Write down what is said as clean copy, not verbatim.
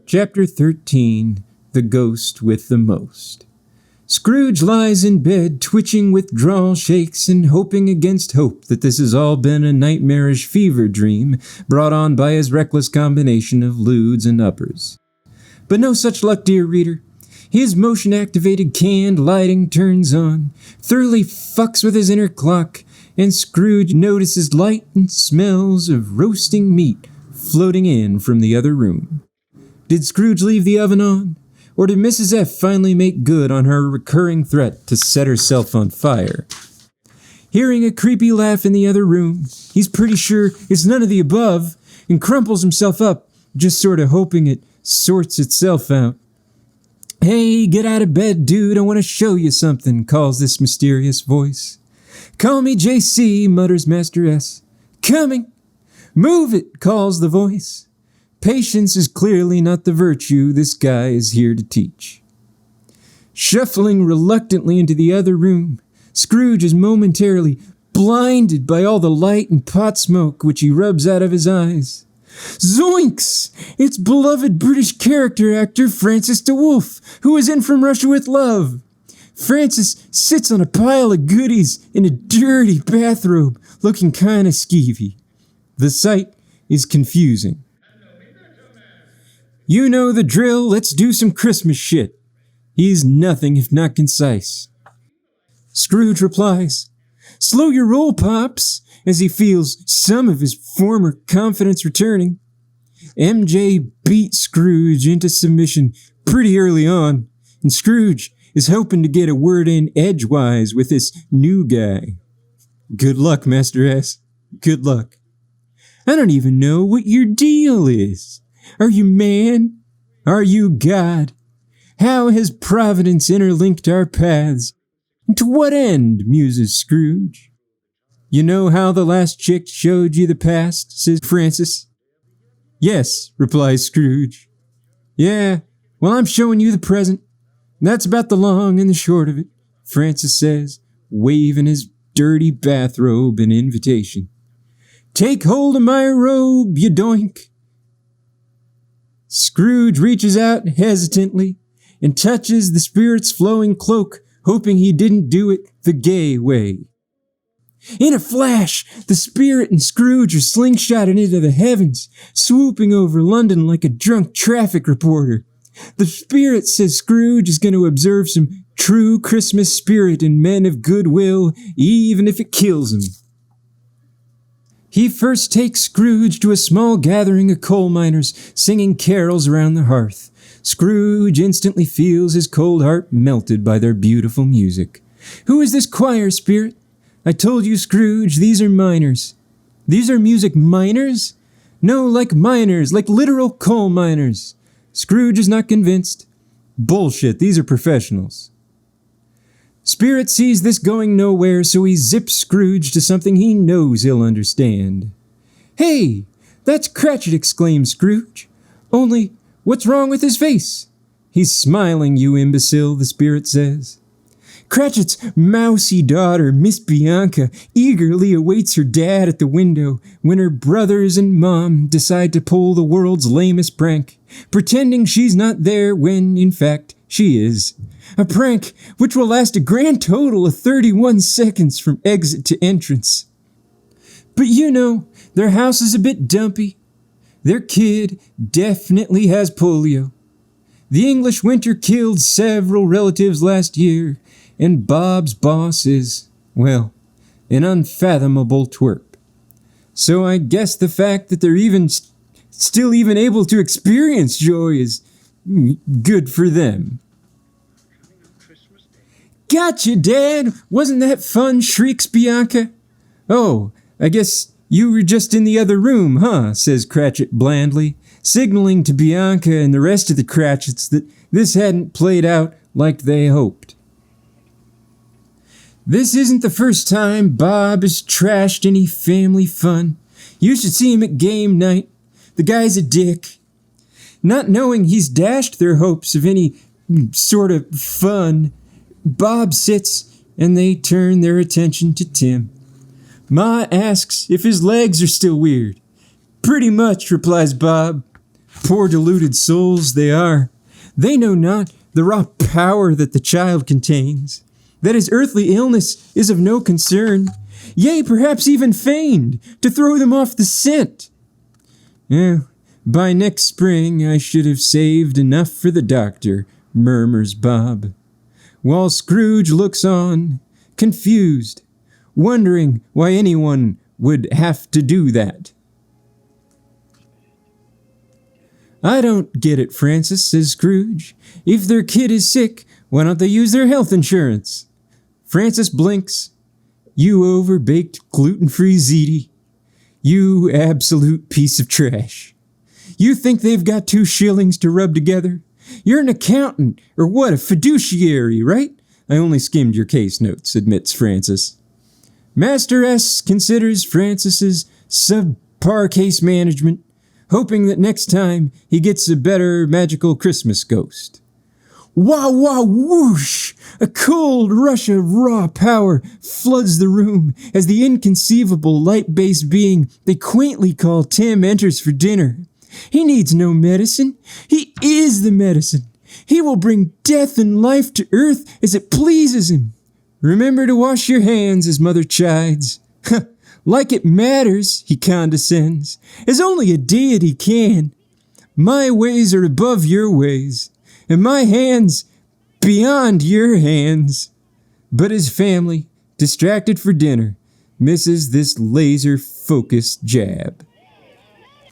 Chapter 13, The Ghost with the Most. Scrooge lies in bed, twitching withdrawal shakes and hoping against hope that this has all been a nightmarish fever dream brought on by his reckless combination of lewds and uppers. But no such luck, dear reader. His motion-activated canned lighting turns on, thoroughly fucks with his inner clock, and Scrooge notices light and smells of roasting meat floating in from the other room. Did Scrooge leave the oven on? Or did Mrs. F finally make good on her recurring threat to set herself on fire? Hearing a creepy laugh in the other room, he's pretty sure it's none of the above, and crumples himself up, just sort of hoping it sorts itself out. "Hey, get out of bed, dude, I want to show you something," calls this mysterious voice. "Call me JC, mutters Master S. "Coming." "Move it," calls the voice. Patience is clearly not the virtue this guy is here to teach. Shuffling reluctantly into the other room, Scrooge is momentarily blinded by all the light and pot smoke which he rubs out of his eyes. Zoinks! It's beloved British character actor Francis DeWolf, who is in From Russia with Love. Francis sits on a pile of goodies in a dirty bathrobe, looking kinda skeevy. The sight is confusing. You know the drill, let's do some Christmas shit. He's nothing if not concise. Scrooge replies, "Slow your roll, Pops," as he feels some of his former confidence returning. MJ beat Scrooge into submission pretty early on, and Scrooge is hoping to get a word in edgewise with this new guy. Good luck, Master S. Good luck. I don't even know what your deal is. Are you man? Are you God? How has Providence interlinked our paths? And to what end, muses Scrooge? You know how the last chick showed you the past, says Francis. Yes, replies Scrooge. Yeah, well, I'm showing you the present. That's about the long and the short of it, Francis says, waving his dirty bathrobe in invitation. Take hold of my robe, you doink. Scrooge reaches out hesitantly and touches the spirit's flowing cloak, hoping he didn't do it the gay way. In a flash, the spirit and Scrooge are slingshotted into the heavens, swooping over London like a drunk traffic reporter. The spirit says Scrooge is going to observe some true Christmas spirit and men of goodwill, even if it kills him. He first takes Scrooge to a small gathering of coal miners singing carols around the hearth. Scrooge instantly feels his cold heart melted by their beautiful music. Who is this choir spirit? I told you, Scrooge, these are miners. These are music miners? No, like miners, like literal coal miners. Scrooge is not convinced. Bullshit, these are professionals. Spirit sees this going nowhere, so he zips Scrooge to something he knows he'll understand. Hey, that's Cratchit, exclaims Scrooge. Only, what's wrong with his face? He's smiling, you imbecile, the spirit says. Cratchit's mousy daughter, Miss Bianca, eagerly awaits her dad at the window when her brothers and mom decide to pull the world's lamest prank, pretending she's not there when, in fact, she is. A prank which will last a grand total of 31 seconds from exit to entrance. But you know, their house is a bit dumpy. Their kid definitely has polio. The English winter killed several relatives last year, and Bob's boss is, well, an unfathomable twerp. So I guess the fact that they're still able to experience joy is good for them. Gotcha, Dad! Wasn't that fun? Shrieks Bianca. Oh, I guess you were just in the other room, huh? Says Cratchit blandly, signaling to Bianca and the rest of the Cratchits that this hadn't played out like they hoped. This isn't the first time Bob has trashed any family fun. You should see him at game night. The guy's a dick. Not knowing he's dashed their hopes of any sort of fun, Bob sits and they turn their attention to Tim. Ma asks if his legs are still weird. Pretty much, replies Bob. Poor deluded souls they are. They know not the raw power that the child contains, that his earthly illness is of no concern, yea, perhaps even feigned, to throw them off the scent. By next spring I should have saved enough for the doctor, murmurs Bob, while Scrooge looks on, confused, wondering why anyone would have to do that. I don't get it, Francis, says Scrooge. If their kid is sick, why don't they use their health insurance? Francis blinks. You overbaked gluten-free ziti. You absolute piece of trash. You think they've got 2 shillings to rub together? You're an accountant, or what, a fiduciary, right? I only skimmed your case notes, admits Francis. Master S considers Francis's subpar case management, hoping that next time he gets a better magical Christmas ghost. Wah wah whoosh! A cold rush of raw power floods the room as the inconceivable light-based being they quaintly call Tim enters for dinner. He needs no medicine. He is the medicine. He will bring death and life to earth as it pleases him. Remember to wash your hands, his mother chides. Like it matters, he condescends, as only a deity can. My ways are above your ways, and my hands beyond your hands. But his family, distracted for dinner, misses this laser-focused jab.